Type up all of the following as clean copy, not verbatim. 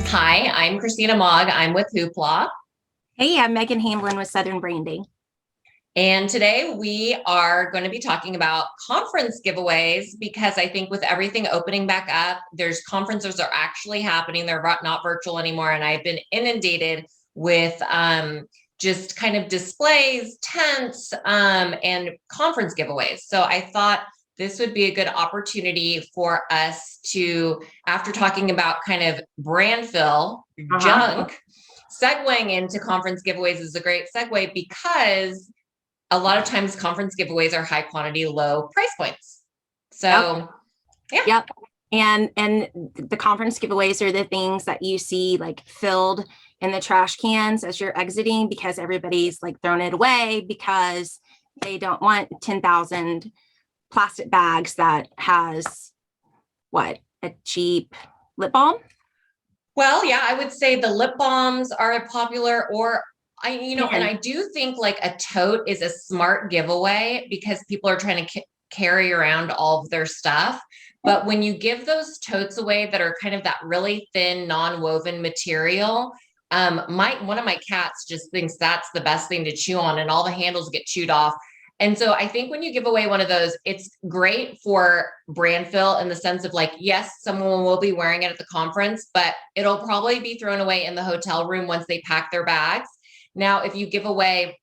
Hi, I'm Christina Mogg. I'm with Hoopla. Hey, I'm Megan Hamlin with Southern Branding. And today we are going to be talking about conference giveaways because I think with everything opening back up, there's conferences are actually happening. They're not virtual anymore. And I've been inundated with just kind of displays, tents, and conference giveaways. So I thought this would be a good opportunity for us to, after talking about kind of brand fill, junk, segueing into conference giveaways is a great segue because a lot of times conference giveaways are high quantity, low price points. So, yeah. Yep. And the conference giveaways are the things that you see like filled in the trash cans as you're exiting because everybody's like throwing it away because they don't want 10,000 plastic bags that has a cheap lip balm. Well, yeah, I would say the lip balms are popular, or and I do think like a tote is a smart giveaway because people are trying to carry around all of their stuff. But when you give those totes away that are kind of that really thin, non-woven material, one of my cats just thinks that's the best thing to chew on, and all the handles get chewed off. And so I think when you give away one of those, it's great for brand fill in the sense of like, yes, someone will be wearing it at the conference, but it'll probably be thrown away in the hotel room once they pack their bags. Now, if you give away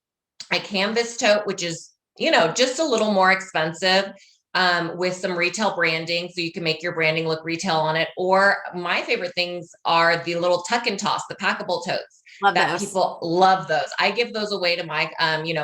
a canvas tote, which is, just a little more expensive, with some retail branding, so you can make your branding look retail on it. Or my favorite things are the little tuck and toss, the packable totes. Love those. People love those. I give those away to my,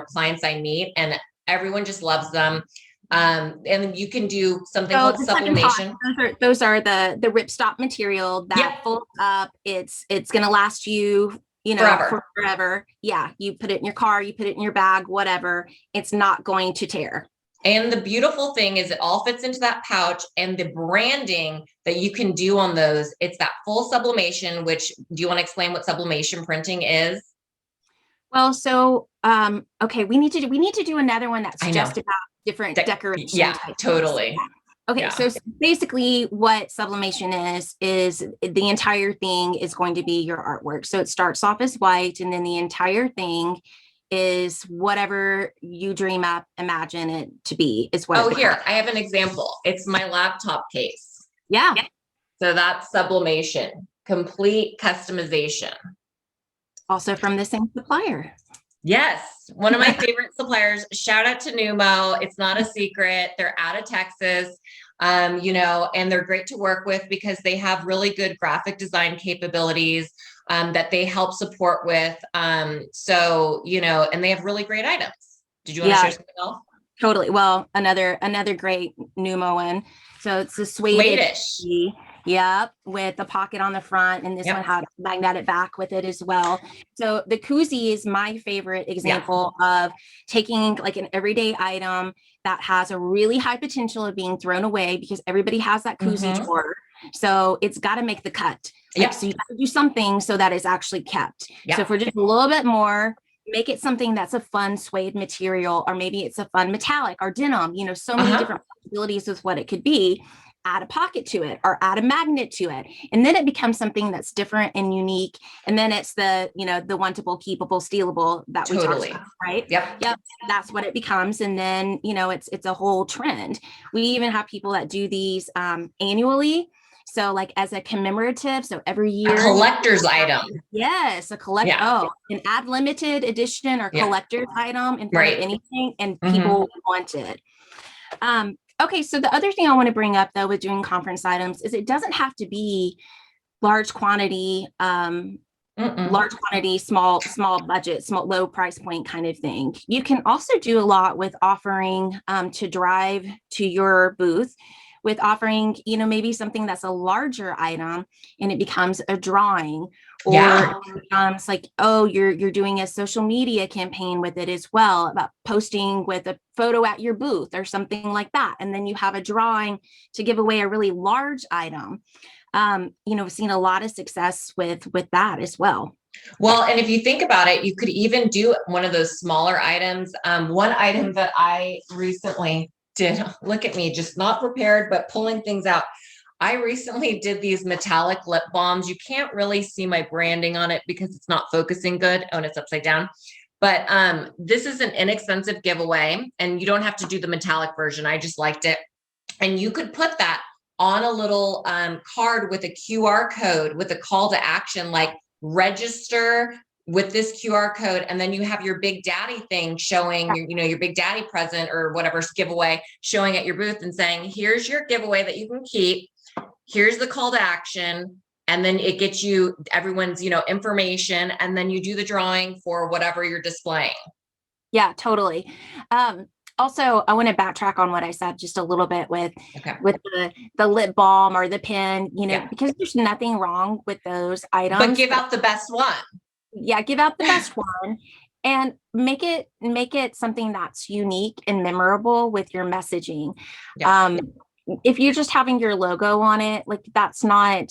clients I meet, and everyone just loves them. And you can do something called sublimation. Those are the ripstop material that folds up. It's going to last you, forever. Yeah. You put it in your car, you put it in your bag, whatever. It's not going to tear. And the beautiful thing is it all fits into that pouch, and the branding that you can do on those, it's that full sublimation, which, do you want to explain what sublimation printing is? Well, so, okay, we need to do another one that's just about different decoration. Yeah, totally. Okay, yeah. So basically what sublimation is the entire thing is going to be your artwork. So it starts off as white, and then the entire thing is whatever you dream up, imagine it to be is what. Oh, here, I have an example. It's my laptop case. Yeah. So that's sublimation, complete customization. Also from the same supplier. Yes, one of my favorite suppliers. Shout out to Numo. It's not a secret. They're out of Texas, and they're great to work with because they have really good graphic design capabilities that they help support with. So, and they have really great items. Did you want to share something else? Totally. Well, another great Numo one. So it's the Swedish. Yep, with the pocket on the front, and this one had a magnetic back with it as well. So the koozie is my favorite example of taking like an everyday item that has a really high potential of being thrown away because everybody has that koozie drawer. So it's got to make the cut. So you got to do something so that it's actually kept. So if we're just a little bit more, make it something that's a fun suede material, or maybe it's a fun metallic or denim, so many different possibilities with what it could be. Add a pocket to it or add a magnet to it. And then it becomes something that's different and unique. And then it's the, the wantable, keepable, stealable that we talked about, right? Yep. That's what it becomes. And then, it's a whole trend. We even have people that do these annually. So like as a commemorative, so every year. A collector's item. Yes, a collect. Oh, an ad limited edition or collector's item in front of anything, and people want it. Okay, so the other thing I want to bring up though with doing conference items is it doesn't have to be large quantity, small budget, small low price point kind of thing. You can also do a lot with offering to drive to your booth, with offering, maybe something that's a larger item and it becomes a drawing, or it becomes like, oh, you're doing a social media campaign with it as well, about posting with a photo at your booth or something like that. And then you have a drawing to give away a really large item. We've seen a lot of success with that as well. Well, and if you think about it, you could even do one of those smaller items. One item that I recently did, look at me, just not prepared, but pulling things out. I recently did these metallic lip balms. You can't really see my branding on it because it's not focusing good. Oh, and it's upside down. But this is an inexpensive giveaway, and you don't have to do the metallic version. I just liked it. And you could put that on a little card with a QR code with a call to action, like register with this QR code. And then you have your Big Daddy thing showing, your Big Daddy present or whatever giveaway showing at your booth and saying, here's your giveaway that you can keep. Here's the call to action. And then it gets you everyone's, information. And then you do the drawing for whatever you're displaying. Yeah, totally. Also, I want to backtrack on what I said just a little bit with the lip balm or the pen, because there's nothing wrong with those items. But give out the best one. Yeah, give out the best one and make it something that's unique and memorable with your messaging. Yeah. If you're just having your logo on it, like that's not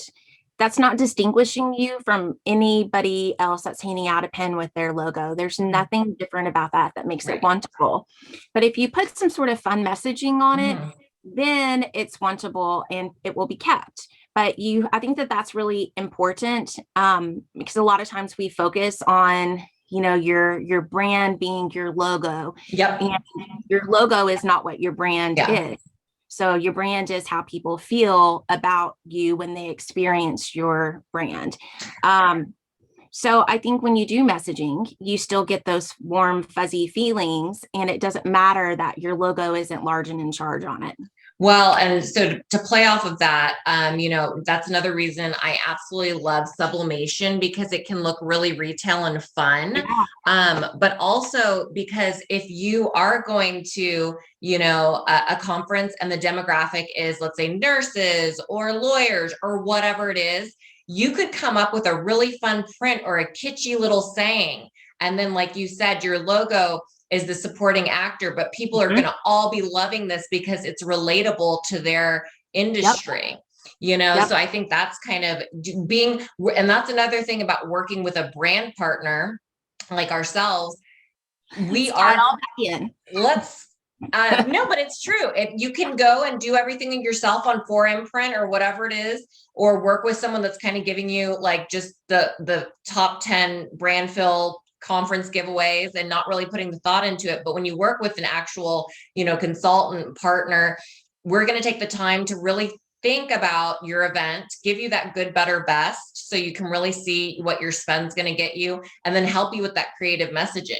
distinguishing you from anybody else that's handing out a pen with their logo. There's nothing different about that makes it wantable. But if you put some sort of fun messaging on it, then it's wantable and it will be kept. But I think that's really important because a lot of times we focus on, your brand being your logo. Yep. And your logo is not what your brand is. So your brand is how people feel about you when they experience your brand. So I think when you do messaging, you still get those warm, fuzzy feelings, and it doesn't matter that your logo isn't large and in charge on it. Well, and so to play off of that, that's another reason I absolutely love sublimation, because it can look really retail and fun. Yeah. But also because if you are going to, a conference and the demographic is, let's say, nurses or lawyers or whatever it is, you could come up with a really fun print or a kitschy little saying. And then, like you said, your logo is the supporting actor, but people are going to all be loving this because it's relatable to their industry, So I think that's kind of and that's another thing about working with a brand partner like ourselves. We are all back in. No, but it's true. If you can go and do everything yourself on 4imprint or whatever it is, or work with someone that's kind of giving you like just the top 10 brand fill conference giveaways and not really putting the thought into it. But when you work with an actual, consultant partner, we're going to take the time to really think about your event, give you that good, better, best, so you can really see what your spend's going to get you, and then help you with that creative messaging.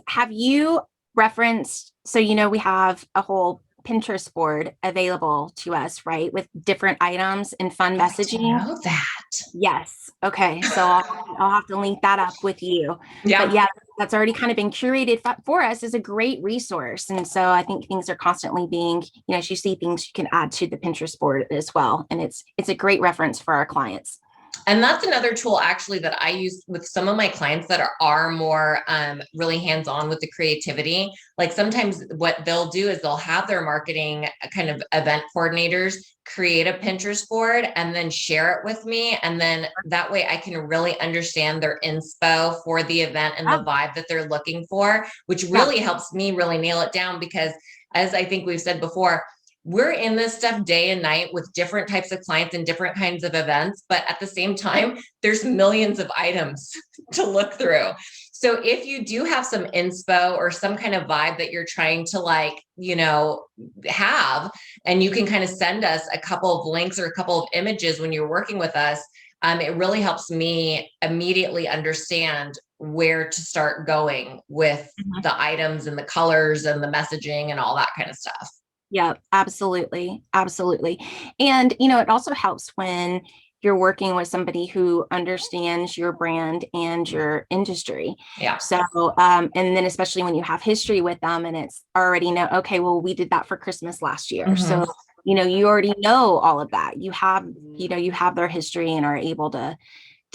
Have you referenced, so, we have a whole Pinterest board available to us, right? With different items and fun messaging. I know that. Yes. Okay. So I'll have to link that up with you. Yeah. But yeah, that's already kind of been curated for us as a great resource. And so I think things are constantly being, as you see things, you can add to the Pinterest board as well. And it's a great reference for our clients. And that's another tool actually that I use with some of my clients that are more really hands-on with the creativity. Like sometimes what they'll do is they'll have their marketing kind of event coordinators create a Pinterest board and then share it with me. And then that way I can really understand their inspo for the event and the vibe that they're looking for, which really helps me really nail it down, because as I think we've said before, we're in this stuff day and night with different types of clients and different kinds of events, but at the same time, there's millions of items to look through. So if you do have some inspo or some kind of vibe that you're trying to have, and you can kind of send us a couple of links or a couple of images when you're working with us, it really helps me immediately understand where to start going with the items and the colors and the messaging and all that kind of stuff. Yeah, absolutely. Absolutely. And, it also helps when you're working with somebody who understands your brand and your industry. Yeah. So, and then especially when you have history with them and it's already okay, well, we did that for Christmas last year. So, you already know all of that. You have, you have their history and are able to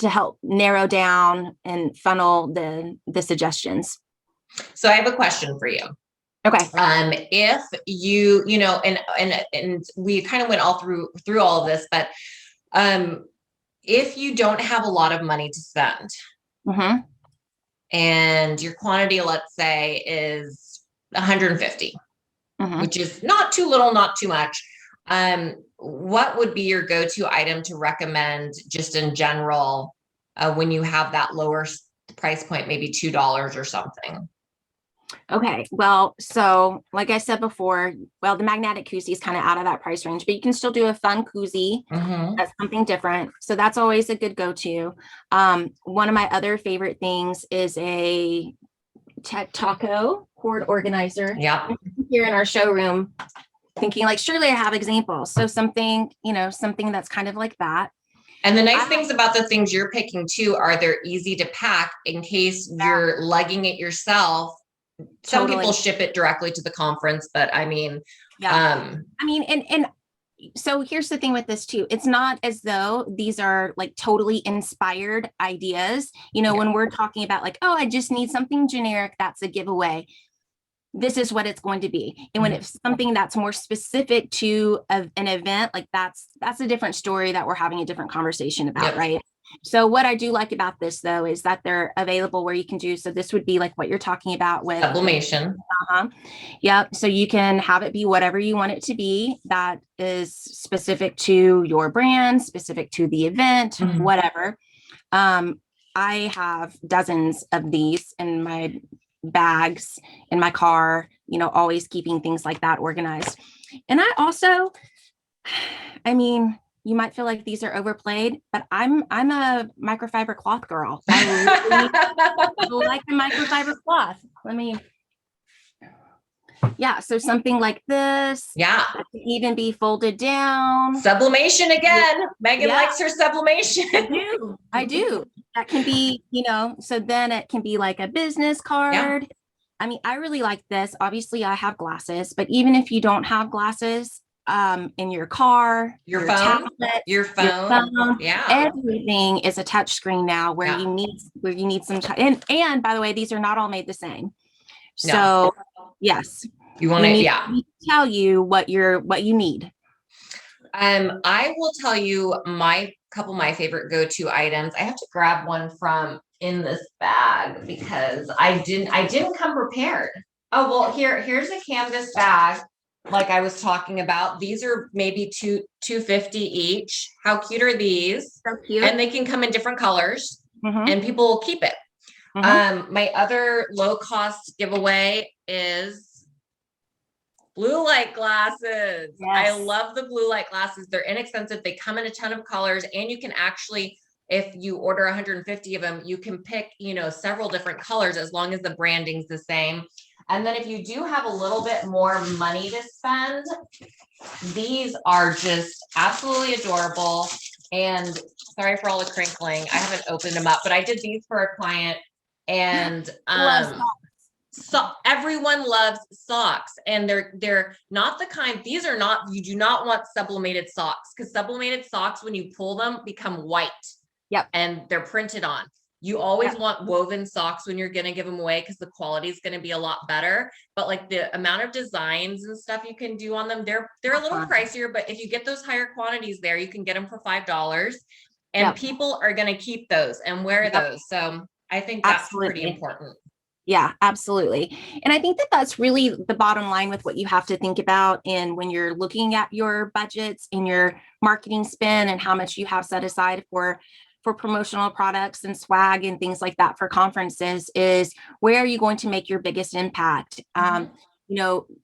help narrow down and funnel the suggestions. So I have a question for you. Okay. If you, and we kind of went all through all of this, but if you don't have a lot of money to spend and your quantity, let's say, is 150, which is not too little, not too much. What would be your go-to item to recommend just in general when you have that lower price point, maybe $2 or something? Okay, well, so like I said before, well, the magnetic koozie is kind of out of that price range, but you can still do a fun koozie. That's something different. So that's always a good go-to. One of my other favorite things is a taco cord organizer. Yeah. Here in our showroom, thinking like, surely I have examples. So something, something that's kind of like that. And the nice things about the things you're picking too are they're easy to pack in case you're lugging it yourself. Some people ship it directly to the conference, but I mean, and so here's the thing with this too. It's not as though these are like totally inspired ideas. When we're talking about like, oh, I just need something generic, that's a giveaway. This is what it's going to be. And when it's something that's more specific to an event, like that's a different story that we're having a different conversation about, right? So what I do like about this though, is that they're available where you can do, so this would be like what you're talking about with sublimation. Yep. So you can have it be whatever you want it to be that is specific to your brand, specific to the event, whatever. I have dozens of these in my bags in my car, always keeping things like that organized. And I also, you might feel like these are overplayed, but I'm a microfiber cloth girl. I really like the microfiber cloth. So something like this. Yeah. Can even be folded down. Sublimation again. Megan likes her sublimation. I do. That can be, so then it can be like a business card. Yeah. I really like this. Obviously I have glasses, but even if you don't have glasses, in your car, your phone, tablet, your phone. Yeah. Everything is a touch screen now where you need some time. And by the way, these are not all made the same. So yes, you want to tell you what you need. I will tell you my favorite go-to items. I have to grab one from in this bag because I didn't come prepared. Oh, well, here's a canvas bag like I was talking about. These are maybe $2.50 each. How cute are these? So cute. And they can come in different colors and people will keep it. My other low cost giveaway is blue light glasses. Yes. I love the blue light glasses. They're inexpensive. They come in a ton of colors, and you can actually, if you order 150 of them, you can pick, several different colors as long as the branding's the same. And then if you do have a little bit more money to spend, these are just absolutely adorable. And sorry for all the crinkling. I haven't opened them up, but I did these for a client. And so everyone loves socks, and they're not the kind, these are not, you do not want sublimated socks, because sublimated socks, when you pull them, become white. Yep. And they're printed on. You always want woven socks when you're going to give them away, because the quality is going to be a lot better. But like the amount of designs and stuff you can do on them, they're a little pricier, but if you get those higher quantities there, you can get them for $5, and people are going to keep those and wear those. So I think that's pretty important. Yeah, absolutely. And I think that that's really the bottom line with what you have to think about. And when you're looking at your budgets and your marketing spend and how much you have set aside for promotional products and swag and things like that for conferences, is where are you going to make your biggest impact?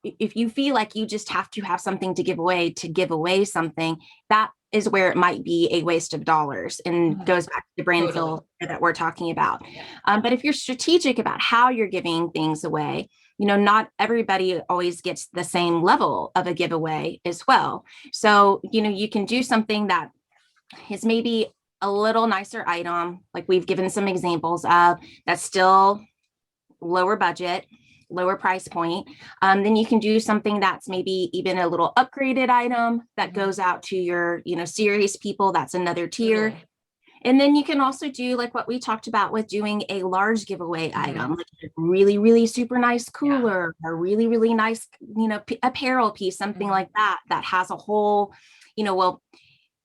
If you feel like you just have to have something to give away something, that is where it might be a waste of dollars, and goes back to the brand fill that we're talking about. But if you're strategic about how you're giving things away, not everybody always gets the same level of a giveaway as well. So, you can do something that is maybe a little nicer item, like we've given some examples of, that's still lower budget, lower price point. Then you can do something that's maybe even a little upgraded item that goes out to your, serious people. That's another tier. And then you can also do like what we talked about with doing a large giveaway item, like a really, really super nice cooler, or really, really nice, apparel piece, something like that has a whole,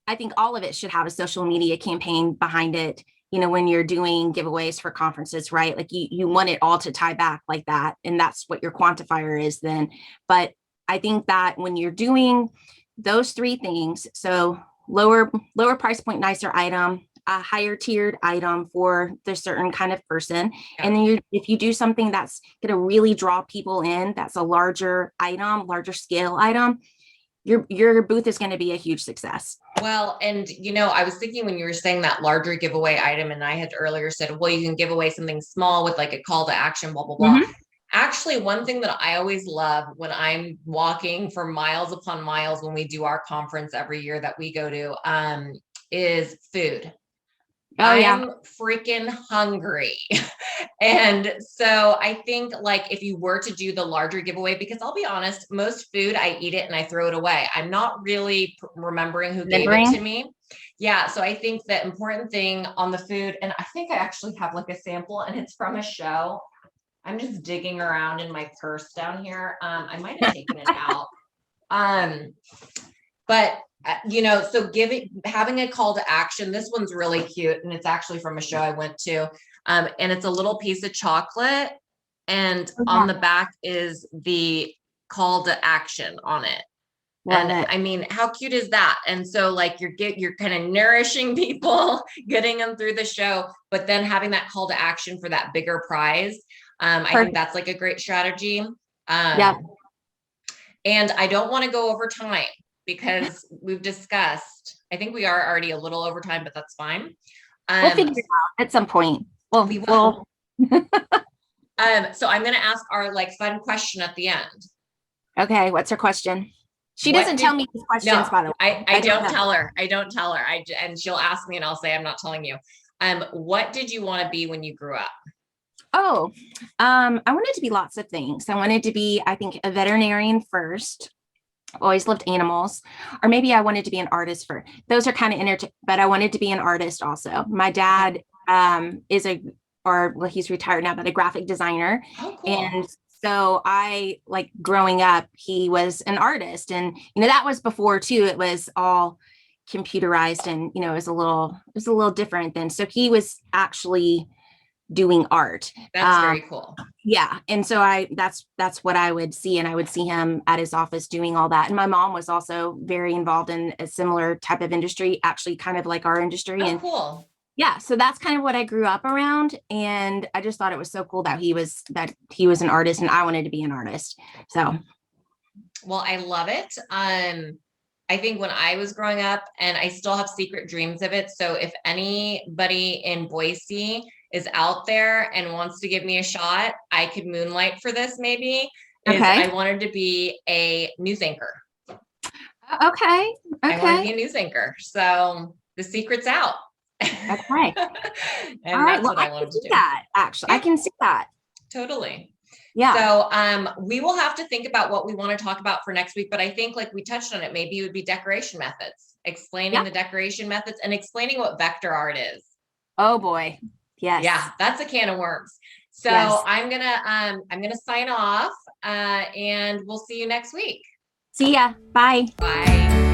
I think all of it should have a social media campaign behind it, when you're doing giveaways for conferences, right? Like you want it all to tie back like that. And that's what your quantifier is then. But I think that when you're doing those three things, so lower price point, nicer item, a higher tiered item for the certain kind of person. Yeah. And then if you do something that's going to really draw people in, that's a larger item, larger scale item, your booth is going to be a huge success. Well, and I was thinking when you were saying that larger giveaway item, and I had earlier said, well, you can give away something small with like a call to action, blah, blah, blah. Mm-hmm. Actually, one thing that I always love when I'm walking for miles upon miles when we do our conference every year that we go to, is food. I'm freaking hungry. And so I think like if you were to do the larger giveaway, because I'll be honest, most food, I eat it and I throw it away. I'm not really remembering who gave it to me. Yeah. So I think the important thing on the food, and I think I actually have like a sample and it's from a show. I'm just digging around in my purse down here. I might have taken it out. But so having a call to action, this one's really cute. And it's actually from a show I went to. And it's a little piece of chocolate. And on the back is the call to action on it. I mean, how cute is that? And so like you're kind of nourishing people, getting them through the show, but then having that call to action for that bigger prize. I think that's like a great strategy. And I don't want to go over time because we've discussed, I think we are already a little over time, but that's fine. We'll figure it out at some point. Well, we will. So I'm going to ask our like fun question at the end. Okay. What's her question? She doesn't tell me these questions, by the way. I don't tell her. I don't tell her. And she'll ask me and I'll say, I'm not telling you. What did you want to be when you grew up? Oh, I wanted to be lots of things. I wanted to be, I think, a veterinarian first. Always loved animals, or maybe I wanted to be an artist first. Those are kind of but I wanted to be an artist also. My dad he's retired now, but a graphic designer. Oh, cool. And so I like growing up, he was an artist, and that was before too. It was all computerized, and it was a little different then. So he was actually doing art. That's very cool. Yeah. And so that's what I would see. And I would see him at his office doing all that. And my mom was also very involved in a similar type of industry, actually kind of like our industry. Oh, cool. Yeah. So that's kind of what I grew up around. And I just thought it was so cool that he was an artist and I wanted to be an artist. So. Well, I love it. I think when I was growing up, and I still have secret dreams of it. So if anybody in Boise is out there and wants to give me a shot, I could moonlight for this maybe. I wanted to be a news anchor. Okay. I want to be a news anchor. So the secret's out. Okay. And all right. That's what I wanted to do. That actually, yeah. I can see that. Totally. Yeah. So we will have to think about what we want to talk about for next week, but I think like we touched on it, maybe it would be decoration methods, explaining the decoration methods and explaining what vector art is. Oh boy. Yes. Yeah, that's a can of worms. So yes. I'm gonna sign off and we'll see you next week. See ya. Bye. Bye.